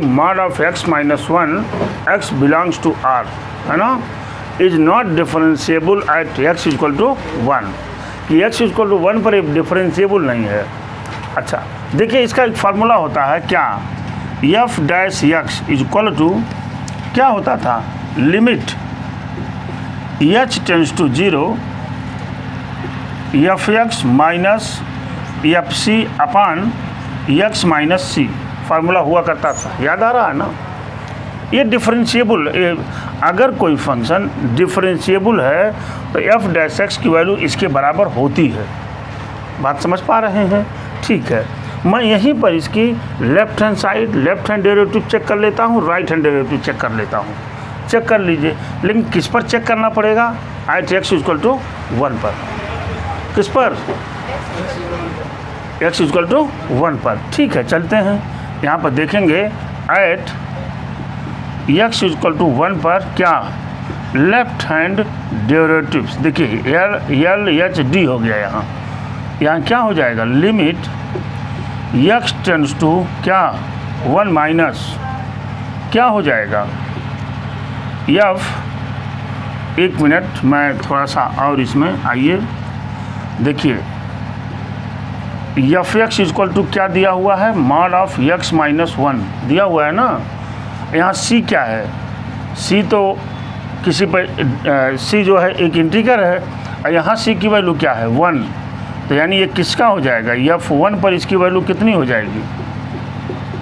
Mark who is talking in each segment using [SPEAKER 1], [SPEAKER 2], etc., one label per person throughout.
[SPEAKER 1] mod of x minus 1 x belongs to R, है ना, is not differentiable at x equal to 1, कि x equal to 1 पर differentiable नहीं है। अच्छा देखिए, इसका एक फार्मूला होता है क्या, f dash x is equal to क्या होता था, limit h tends to 0 fx minus fc upon x minus C, formula हुआ करता था, याद आ रहा है ना। ये डिफरेंशिएबल, अगर कोई फंक्शन डिफरेंशिएबल है तो f डैश x की वैल्यू इसके बराबर होती है। बात समझ पा रहे हैं? ठीक है, मैं यहीं पर इसकी left hand side, left hand derivative check कर लेता हूँ, राइट हैंड डेरिवेटिव चेक कर लेता हूँ। चेक कर लीजिए, लेकिन किस पर चेक करना पड़ेगा, एट x इक्वल टू 1 पर। किस पर? x इक्वल टू 1 पर। ठीक है, चलते हैं, यहाँ पर देखेंगे एट x इक्वल टू 1 पर क्या, लेफ्ट हैंड डेरिवेटिव्स, देखिए एल एच डी हो गया। यहाँ क्या हो जाएगा, लिमिट x टेंड्स टू क्या 1 माइनस क्या हो जाएगा f, एक मिनट मैं थोड़ा सा और इसमें आइए देखिए, एफ एक्स इक्वल टू क्या दिया हुआ है, मॉड ऑफ x माइनस 1 दिया हुआ है ना। यहाँ c क्या है, c तो किसी पर c जो है एक इंटीजर है, और यहाँ c की वैल्यू क्या है 1, तो यानी ये किसका हो जाएगा, f1 पर इसकी वैल्यू कितनी हो जाएगी,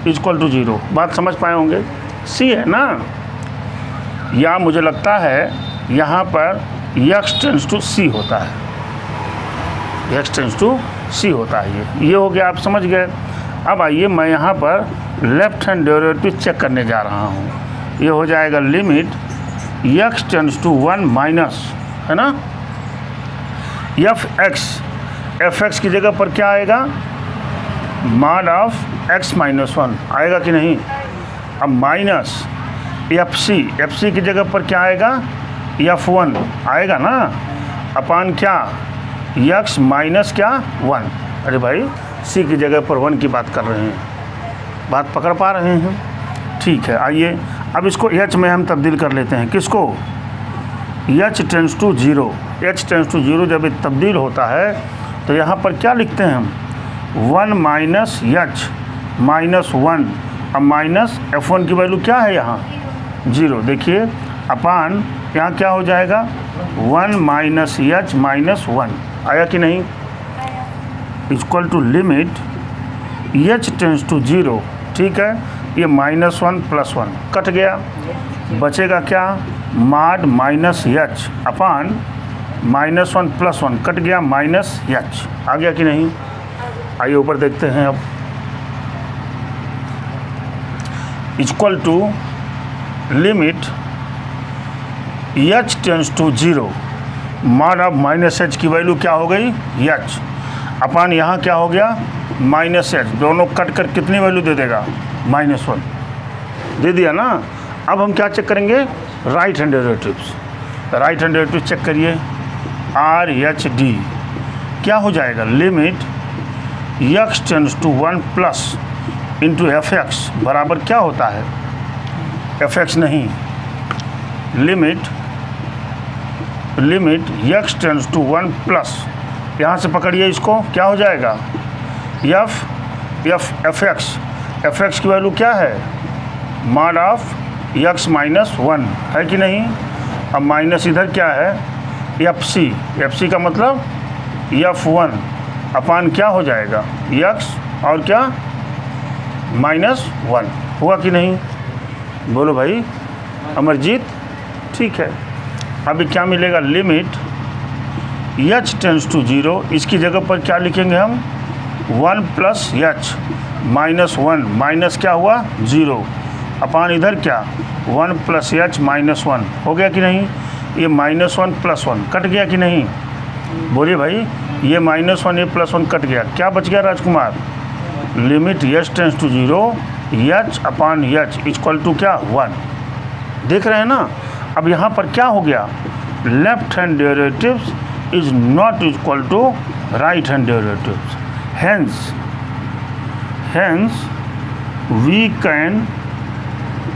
[SPEAKER 1] इक्वल टू 0। बात समझ पाए होंगे, c है ना। या मुझे लगता है यहाँ पर x टेंड्स टू c होता है, x टेंड्स टू c होता है। ये हो गया, आप समझ गए। अब आइए, मैं यहाँ पर लेफ्ट हैंड डेरिवेटिव चेक करने जा रहा हूँ। ये हो जाएगा limit x tends to 1 minus, है ना, एफ एक्स की जगह पर क्या आएगा, मॉड ऑफ x माइनस 1 आएगा कि नहीं। अब माइनस एफ सी की जगह पर क्या आएगा, f1 आएगा ना, अपान क्या x माइनस क्या 1। अरे भाई, c की जगह पर 1 की बात कर रहे हैं, बात पकड़ पा रहे हैं। ठीक है, आइए अब इसको h में हम तब्दील कर लेते हैं। किसको, h tends to 0, h tends to 0 जब ये तब्दील होता है तो यहाँ पर क्या लिखते हैं हम, 1 माइनस h माइनस 1, अब माइनस f1 की वैल्यू क्या है यहाँ 0, देखिए, अपान यहाँ क्या हो जाएगा 1 माइनस h माइनस 1, आया कि नहीं, equal to limit h tends to 0। ठीक है, ये -1 + 1 कट गया, बचेगा क्या, mod minus h upon -1 + 1 cut गया, माइनस h आ गया कि नहीं। आइए ऊपर देखते हैं अब, equal to limit h tends to 0, mod of minus h की वैल्यू क्या हो गई h, अपान यहाँ क्या हो गया -h, दोनों कट कर कितनी वैल्यू दे देगा, -1 दे दिया ना। अब हम क्या चेक करेंगे, right hand derivatives. Right hand derivative check करिए, आर एच डी क्या हो जाएगा, limit x tends to 1 plus into F x बराबर क्या होता है, एफ एक्स नहीं, limit x tends to 1 plus, यहाँ से पकड़िए इसको, क्या हो जाएगा, एफ एक्स की वैल्यू क्या है, मॉड ऑफ x माइनस 1 है कि नहीं। अब माइनस इधर क्या है, एफ सी का मतलब f1 अपान क्या हो जाएगा x और क्या -1, हुआ कि नहीं, बोलो भाई अमरजीत। ठीक है, अभी क्या मिलेगा, लिमिट h टेंड्स टू 0, इसकी जगह पर क्या लिखेंगे हम, 1 प्लस h -1, माइनस क्या हुआ 0, अपान इधर क्या 1 प्लस h -1, हो गया कि नहीं। ये -1 + 1 कट गया कि नहीं, बोलिए भाई, ये -1 ये +1 कट गया, क्या बच गया Rajkumar, limit h tends to 0 h upon h equal to क्या 1, देख रहे हैं ना। अब यहाँ पर क्या हो गया, left hand derivatives is not equal to right hand derivatives, hence we can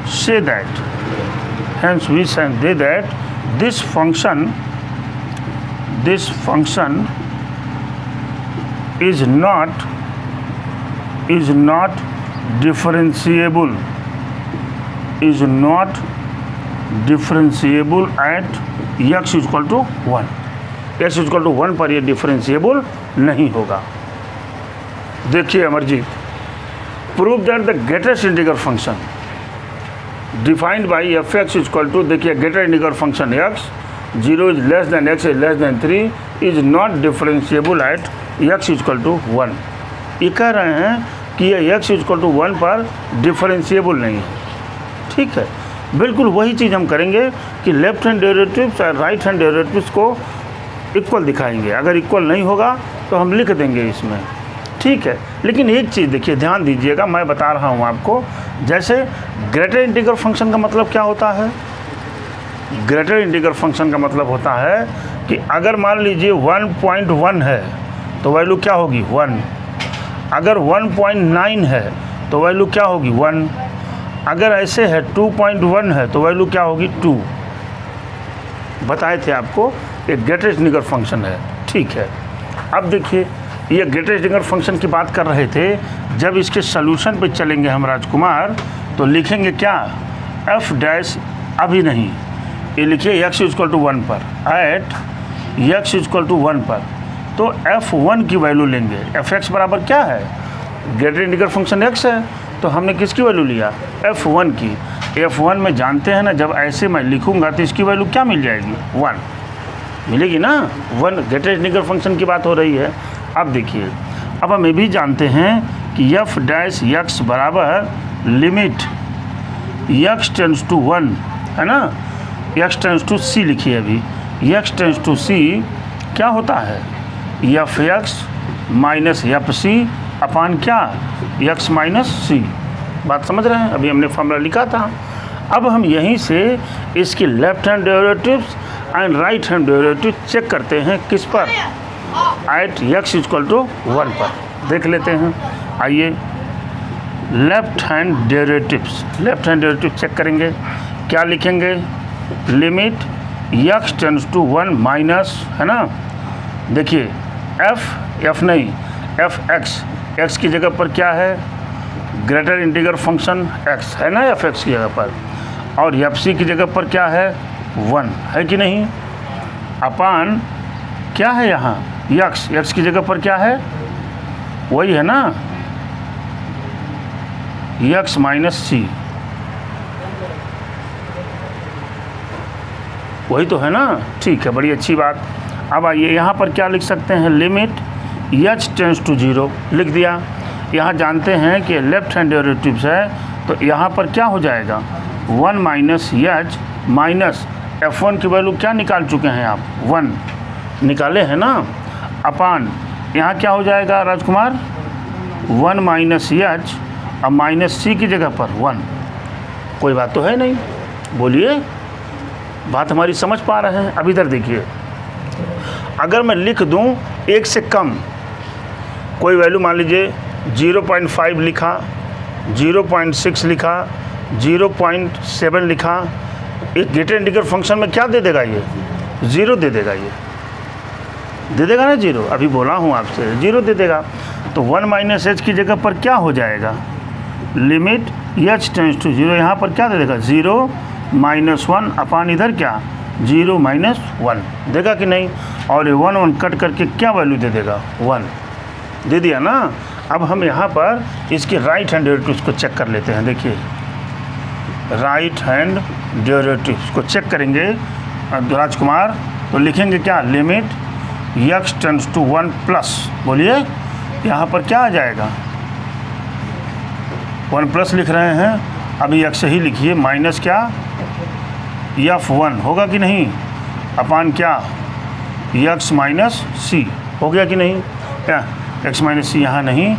[SPEAKER 1] say that, hence we say that this function is not differentiable at x equal to 1. x equal to 1 पर ये differentiable नहीं होगा. देखिए Amarjeet, prove that the greatest integral function defined by f x equal to, देखिए greater integral function x 0 is less than x is less than 3 is not differentiable at x equal to 1. ये कह रहे हैं कि ये x इक्वल टू 1 पर differentiable नहीं है. ठीक है, बिल्कुल वही चीज़ हम करेंगे कि लेफ्ट हैंड डेरिवेटिव्स और राइट हैंड डेरिवेटिव्स को इक्वल दिखाएंगे. अगर इक्वल नहीं होगा तो हम लिख देंगे इसमें. ठीक है, लेकिन एक चीज़ देखिए, ध्यान दीजिएगा, मैं बता रहा हूँ आपको. जैसे ग्रेटर इंटीग्रल फंक्शन का मतलब क्या होता है? ग्रेटर इंटीग्रल फंक्शन का मतलब होता है कि अगर मान लीजिए 1.1 है तो वैल्यू क्या होगी 1. अगर 1.9 है तो वैल्यू क्या होगी 1. अगर ऐसे है 2.1 है तो वैल्यू क्या होगी 2. बताए थे आपको एक ग्रेटेस्ट इंटीग्रल फंक्शन है. ठीक है, अब देखिए ये ग्रेटेस्ट इंटीग्रल फंक्शन की बात कर रहे थे. जब इसके सॉल्यूशन पे चलेंगे हम राजकुमार तो लिखेंगे क्या, एफ डैश, अभी नहीं, ये लिखिए x इक्वल टू 1 पर, एट x इक्वल टू 1 पर, तो f1 की वैल्यू लेंगे. fx बराबर क्या है, ग्रेटर इंटीग्रल फंक्शन x है, तो हमने किसकी वैल्यू लिया, f1 की. f1 में जानते हैं ना, जब ऐसे मैं लिखूंगा तो इसकी वैल्यू क्या मिल जाएगी 1 मिलेगी ना. 1 ग्रेटर इंटीग्रल फंक्शन की बात हो रही है. अब देखिए, अब हम ये भी जानते हैं कि f डैश x बराबर लिमिट x टेंड्स टू 1 है ना, x टेंड्स टू c लिखिए. अभी x टेंड्स टू c क्या होता है, F x minus f c upon क्या, x माइनस सी. बात समझ रहे हैं, अभी हमने फॉर्मूला लिखा था. अब हम यहीं से इसकी left hand derivatives and right hand derivative check करते हैं. किस पर, एट x इक्वल टू 1 पर. देख लेते हैं, आइए. लेफ्ट हैंड डेरिवेटिव चेक करेंगे. क्या लिखेंगे, limit x tends to 1 minus, है ना. देखिए f नहीं, x की जगह पर क्या है, ग्रेटर इंटीग्रल फंक्शन x है ना, f(x) की जगह पर, और f(c) की जगह पर क्या है 1 है कि नहीं, अपान क्या है यहाँ x की जगह पर क्या है, वही है ना, x माइनस सी, वही तो है ना. ठीक है, बड़ी अच्छी बात. अब आइए यहाँ पर क्या लिख सकते हैं, लिमिट h टेंड्स टू 0 लिख दिया. यहाँ जानते हैं कि लेफ्ट हैंड डेरिवेटिव्स है, तो यहाँ पर क्या हो जाएगा 1 माइनस h माइनस f1 की वैल्यू क्या निकाल चुके हैं आप, 1 निकाले हैं ना, अपान यहाँ क्या हो जाएगा राजकुमार, 1 माइनस h, अब माइनस c की जगह पर 1. कोई बात तो है नहीं, बोलिए, बात हमारी समझ पा रहे हैं. अब इधर देखिए, अगर मैं लिख दूं 1 से कम कोई वैल्यू, मान लीजिए 0.5 लिखा, 0.6 लिखा, 0.7 लिखा, एक ग्रेटर इंटीग्रल फंक्शन में क्या दे देगा, ये 0 दे देगा. ये दे देगा ना 0, अभी बोला हूँ आपसे 0 दे देगा. तो 1 माइनस h की जगह पर क्या हो जाएगा, लिमिट h टेंड्स टू 0, यहाँ पर क्या दे देगा 0 माइनस 1 अपान इधर क्या 0 माइनस 1 देगा कि नहीं. और ये 1 कट करके क्या वैल्यू दे देगा 1 दे दिया ना. अब हम यहाँ पर इसके राइट हैंड डेरिवेटिव्स को चेक कर लेते हैं. देखिए राइट हैंड डेरिवेटिव्स को चेक करेंगे राजकुमार, तो लिखेंगे क्या, limit x tends to 1 plus, बोलिए यहाँ पर क्या आ जाएगा 1 प्लस लिख रहे हैं. अभी x ही लिखिए, माइनस क्या f1 होगा कि नहीं, अपान क्या x माइनस सी हो गया कि नहीं, क्या x माइनस सी यहाँ नहीं,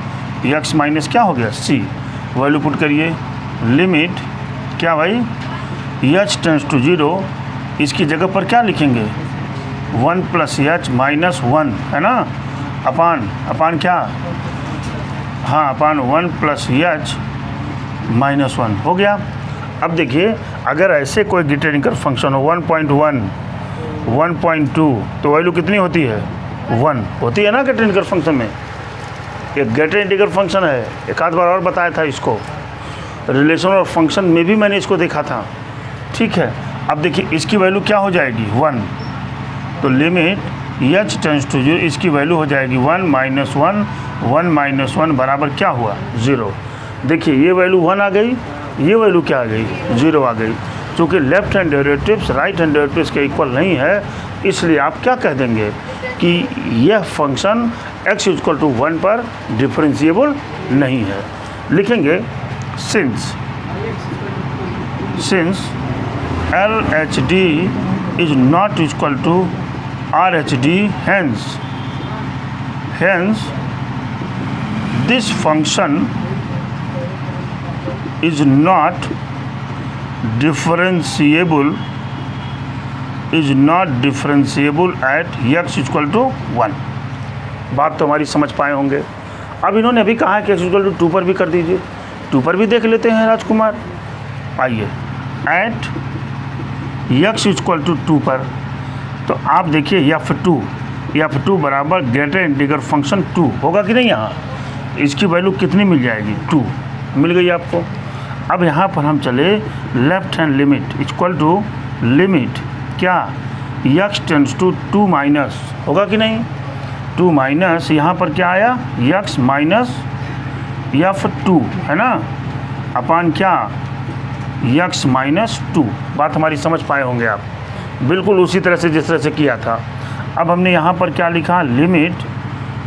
[SPEAKER 1] x माइनस क्या हो गया c, वैल्यू पुट करिए. लिमिट क्या भाई h टेंड्स टू 0, इसकी जगह पर क्या लिखेंगे 1 प्लस h माइनस 1 है ना, अपान क्या, हाँ अपान 1 प्लस h माइनस 1 हो गया. अब देखिए, अगर ऐसे कोई ग्रेटर फंक्शन हो 1.1, 1.2, तो वैल्यू कितनी होती है? 1 होती है ना ग्रेटर फंक्शन में। एक ग्रेटर इंटीग्रल फंक्शन है, एक आध बार और बताया था इसको, रिलेशन और फंक्शन में भी मैंने इसको देखा था। ठीक है, अब देखिए इसकी वैल्यू क्या हो जाएगी? 1। तो लिमिट h टेंड्स टू 0, इसकी वैल्यू हो जाएगी 1 - 1, 1 - 1 बराबर क्या हुआ? 0। देखिए ये वैल्यू 1 आ गई, ये वैल्यू क्या आ गई? 0 आ गई। क्योंकि left hand derivatives right hand derivatives के इक्वल नहीं है, इसलिए आप क्या कह देंगे कि यह फंक्शन x = 1 पर डिफरेंशिएबल नहीं है। लिखेंगे since LHD is not equal to RHD, hence this function is not differentiable at x = 1। बात तो हमारी समझ पाए होंगे। अब इन्होंने अभी कहा है कि x = 2 पर भी कर दीजिए, 2 पर भी देख लेते हैं राजकुमार। आइए, एट x = 2 पर, तो आप देखिए f2 बराबर ग्रेटर इंटीग्रल फंक्शन 2 होगा कि नहीं? यहाँ इसकी वैल्यू कितनी मिल जाएगी? 2 मिल गई आपको। अब यहाँ पर हम चले left hand limit equal to limit क्या? x टेंड्स टू 2 माइनस, होगा कि नहीं? 2 माइनस यहाँ पर क्या आया? x माइनस f2 है ना, अपान क्या? x - 2। बात हमारी समझ पाए होंगे आप, बिल्कुल उसी तरह से जिस तरह से किया था। अब हमने यहाँ पर क्या लिखा? लिमिट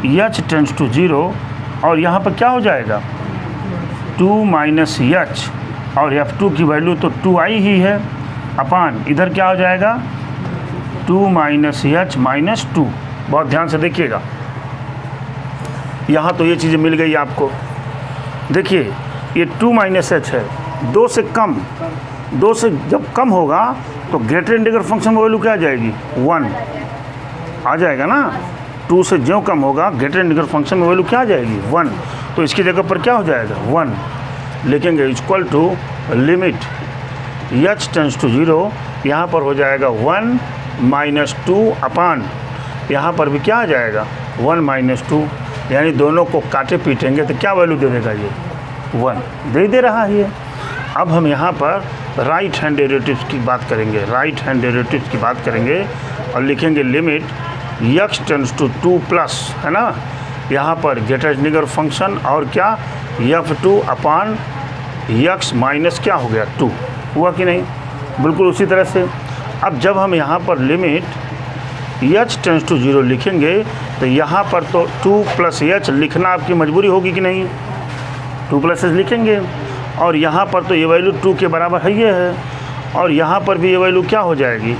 [SPEAKER 1] h टेंड्स टू 0, और यहाँ पर क्या हो जाएगा? 2 - h, और f2 की वैल्यू तो 2 आई ही है, अपान इधर क्या हो जाएगा? 2 - h - 2। बहुत ध्यान से देखिएगा, यहाँ तो ये चीज़ें मिल गई आपको। देखिए ये 2 - h है, 2 से कम, 2 से जब कम होगा तो ग्रेटर इंटीग्रल फंक्शन में वैल्यू क्या आ जाएगी? 1 आ जाएगा ना। 2 से जो कम होगा ग्रेटर इंटीग्रल फंक्शन में वैल्यू क्या आ जाएगी? 1। तो इसकी जगह पर क्या हो जाएगा? 1 लिखेंगे equal to limit h tends to 0, यहाँ पर हो जाएगा 1 - 2 अपान, यहाँ पर भी क्या आ जाएगा? 1 - 2, यानी दोनों को काटे पीटेंगे तो क्या वैल्यू दे देगा? ये 1 दे रहा है ये। अब हम यहाँ पर राइट हैंड डेरिवेटिव्स की बात करेंगे, और लिखेंगे limit x tends to 2 plus, है ना, यहाँ पर ग्रेटर इंटीग्रल फंक्शन और क्या? f2 अपान x माइनस क्या हो गया? 2 हुआ कि नहीं? बिल्कुल उसी तरह से। अब जब हम यहाँ पर लिमिट h टेंड्स टू 0 लिखेंगे तो यहाँ पर तो 2 + h लिखना आपकी मजबूरी होगी कि नहीं? 2 + h लिखेंगे, और यहाँ पर तो ये वैल्यू 2 के बराबर है ये है, और यहाँ पर भी ये वैल्यू क्या हो जाएगी?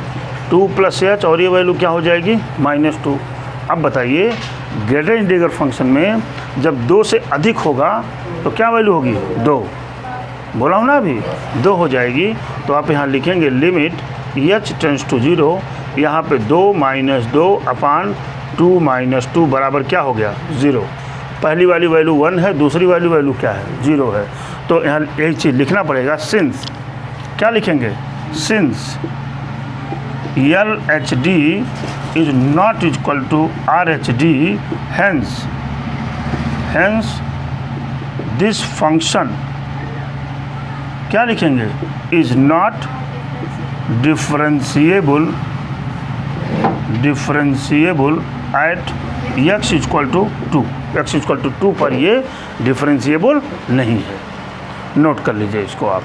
[SPEAKER 1] 2 + h, और ये वैल्यू क्या हो जाएगी? -2। अब बताइए ग्रेटर इंटीग्रल फंक्शन में जब 2 से अधिक होगा तो क्या वैल्यू होगी? 2, बोला हूँ ना अभी, 2 हो जाएगी। तो आप यहाँ लिखेंगे लिमिट h टेंड्स टू 0, यहाँ पे 2 - 2 अपान 2 - 2 बराबर क्या हो गया? 0। पहली वाली वैल्यू 1 है, दूसरी वाली वैल्यू क्या है? 0 है। तो यहाँ एक चीज़ लिखना पड़ेगा, सिंस, क्या लिखेंगे? Since LHD is not equal to RHD, hence this function क्या लिखेंगे? is not differentiable at x = 2। x = 2 पर ये डिफरेंशिएबल नहीं है। नोट कर लीजिए इसको आप।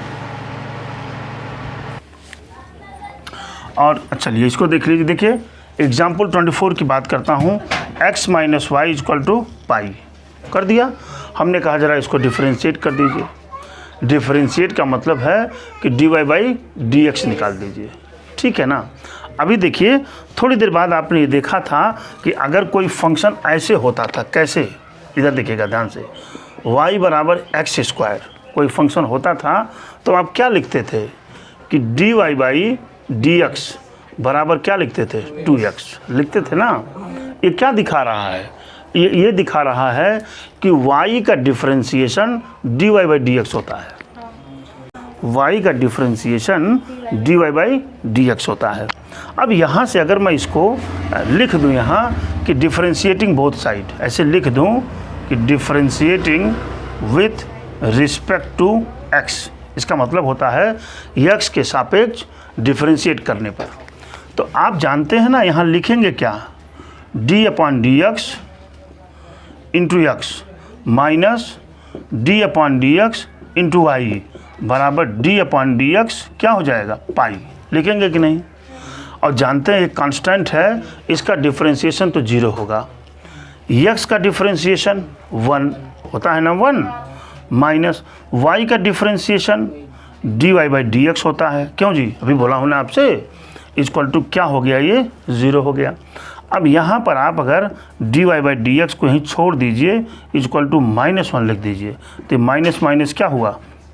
[SPEAKER 1] और चलिए इसको देख लीजिए। देखिए एग्जाम्पल 24 की बात करता हूँ। x - y = पाई कर दिया। हमने कहा ज़रा इसको डिफरेंशिएट कर दीजिए। डिफरेंशिएट का मतलब है कि dy/dx निकाल दीजिए, ठीक है ना। अभी देखिए थोड़ी देर बाद आपने ये देखा था कि अगर कोई फंक्शन ऐसे होता था, कैसे, इधर देखिएगा ध्यान से, y = x² कोई फंक्शन होता था तो आप क्या लिखते थे कि dy/dx बराबर क्या लिखते थे? 2x लिखते थे ना। ये क्या दिखा रहा है? ये दिखा रहा है कि y का डिफरेंशिएशन dy/dx होता है। y का डिफरेंशिएशन dy बाई dx होता है। अब यहाँ से अगर मैं इसको लिख दूँ यहाँ कि डिफरेंशिएटिंग बोथ साइड, ऐसे लिख दूँ कि differentiating with respect to x, इसका मतलब होता है x के सापेक्ष डिफरेंशिएट करने पर। तो आप जानते हैं ना, यहाँ लिखेंगे क्या, d upon D x into x minus d upon D x into Y बराबर d अपॉन डी एक्स क्या हो जाएगा, पाई, लिखेंगे कि नहीं। और जानते हैं एक कांस्टेंट है, इसका डिफरेंशिएशन तो 0 होगा, x का डिफरेंशिएशन 1 होता है ना, 1 माइनस y का डिफरेंशिएशन dy बाई dx होता है। क्यों जी, अभी बोला हूँ ना आपसे, इक्वल टू क्या हो गया, ये 0 हो गया। अब यहाँ पर आप अगर dy बाई dx को ही छोड़ दीजिए, इक्वल टू -1 लिख दीजिए, तो माइनस माइनस क्या हुआ,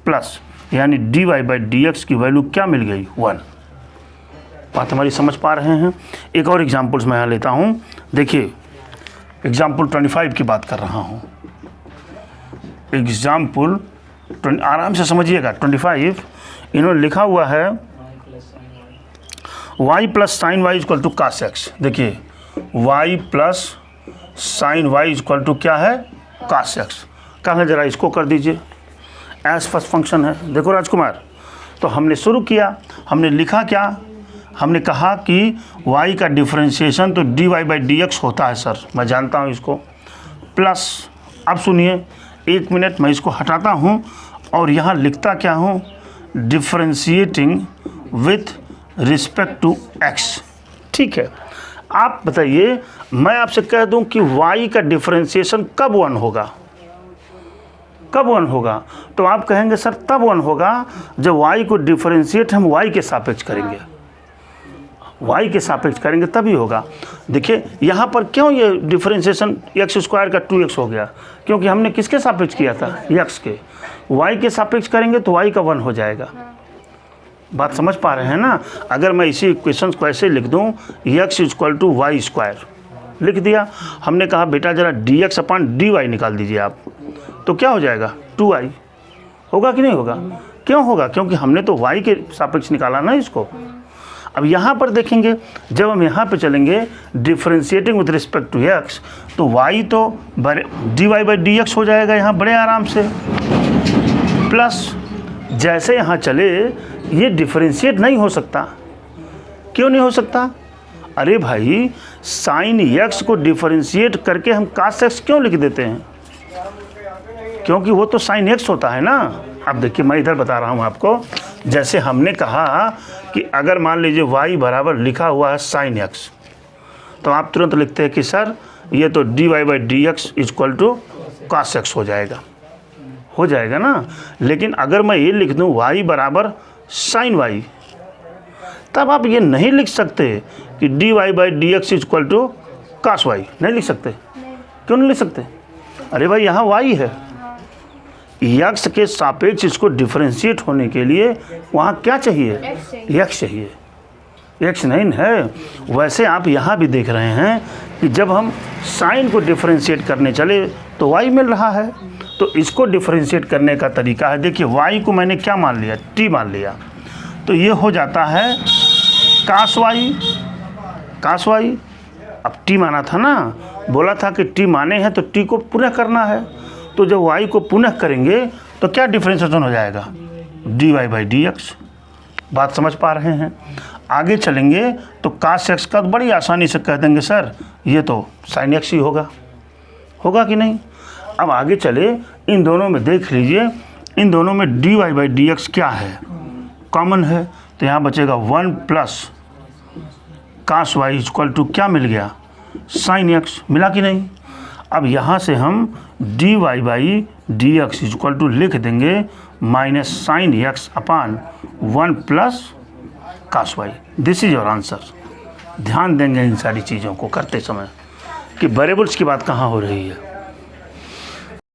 [SPEAKER 1] प्लस, यानी dy बाई dx की वैल्यू क्या मिल गई, 1। बात हमारी समझ पा रहे हैं। एक और एग्जाम्पल्स मैं यहाँ लेता हूँ, देखिए एग्जाम्पल 25 की बात कर रहा हूँ। एग्जाम्पल आराम से समझिएगा, 25 इन्होंने लिखा हुआ है y plus sine Y equal to cos x. देखिए y plus sine Y equal to क्या है, कास एक्स। कहा जरा इसको कर दीजिए, एज फर्स्ट फंक्शन है। देखो राजकुमार, तो हमने शुरू किया, हमने लिखा क्या, हमने कहा कि y का डिफरेंशिएशन तो dy बाई dx होता है सर, मैं जानता हूँ इसको, प्लस, अब सुनिए 1 मिनट, मैं इसको हटाता हूँ और यहाँ लिखता क्या हूँ, differentiating with respect to x। ठीक है, आप बताइए, मैं आपसे कह दूं कि y का डिफरेंशिएशन कब 1 होगा, कब 1 होगा, तो आप कहेंगे सर तब 1 होगा जब y को डिफरेंशिएट हम y के सापेक्ष करेंगे, y के सापेक्ष करेंगे तभी होगा। देखिए यहाँ पर क्यों ये डिफरेंशिएशन x स्क्वायर का 2x हो गया, क्योंकि हमने किसके सापेक्ष किया था, x के, y के सापेक्ष करेंगे तो y का 1 हो जाएगा। बात समझ पा रहे हैं ना। अगर मैं इसी इक्वेशन को ऐसे लिख दूं, x equal to Y square लिख दिया, हमने कहा बेटा जरा dx अपॉन dy निकाल दीजिए आप, तो क्या हो जाएगा, 2i होगा कि नहीं होगा, क्यों होगा, क्योंकि हमने तो y के सापेक्ष निकाला ना इसको। अब यहाँ पर देखेंगे, जब हम यहाँ पे चलेंगे differentiating with respect to x, तो y तो dy बाई dx हो जाएगा यहाँ बड़े आराम से, प्लस जैसे यहाँ चले ये डिफरेंशिएट नहीं हो सकता। क्यों नहीं हो सकता, अरे भाई साइन x को डिफरेंशिएट करके हम कास x क्यों लिख देते हैं, क्योंकि वो तो साइन x होता है ना। अब देखिए मैं इधर बता रहा हूँ आपको, जैसे हमने कहा कि अगर मान लीजिए y बराबर लिखा हुआ है साइन x, तो आप तुरंत लिखते हैं कि सर ये तो dy by dx equal to cos x हो जाएगा ना। लेकिन अगर मैं ये लिख दूँ y बराबर साइन y, तब आप ये नहीं लिख सकते कि dy by dx equal to cos y, नहीं लिख सकते। क्यों नहीं लिख सकते, अरे भाई यहाँ y है, x के सापेक्ष इसको डिफरेंशिएट होने के लिए वहाँ क्या चाहिए, x चाहिए, x नहीं है। वैसे आप यहाँ भी देख रहे हैं कि जब हम साइन को डिफरेंशिएट करने चले तो y मिल रहा है, तो इसको डिफरेंशिएट करने का तरीका है, देखिए y को मैंने क्या मान लिया, t मान लिया, तो ये हो जाता है कास y। अब t माना था ना, बोला था कि t माने हैं तो t को पुनः करना है, तो जब y को पुनः करेंगे तो क्या डिफरेंशिएशन हो जाएगा, dy बाई dx। बात समझ पा रहे हैं। आगे चलेंगे तो कास x का बड़ी आसानी से कह देंगे सर ये तो साइन x ही होगा कि नहीं। अब आगे चले, इन दोनों में देख लीजिए, इन दोनों में dy बाई dx क्या है, कॉमन है, तो यहाँ बचेगा 1 plus cos y equal to क्या मिल गया, साइन x, मिला कि नहीं। अब यहाँ से हम dy by dx equal to लिख देंगे minus sine x upon 1 plus cos y। This is your answer. ध्यान देंगे इन सारी चीज़ों को करते समय कि वेरिएबल्स की बात कहाँ हो रही है।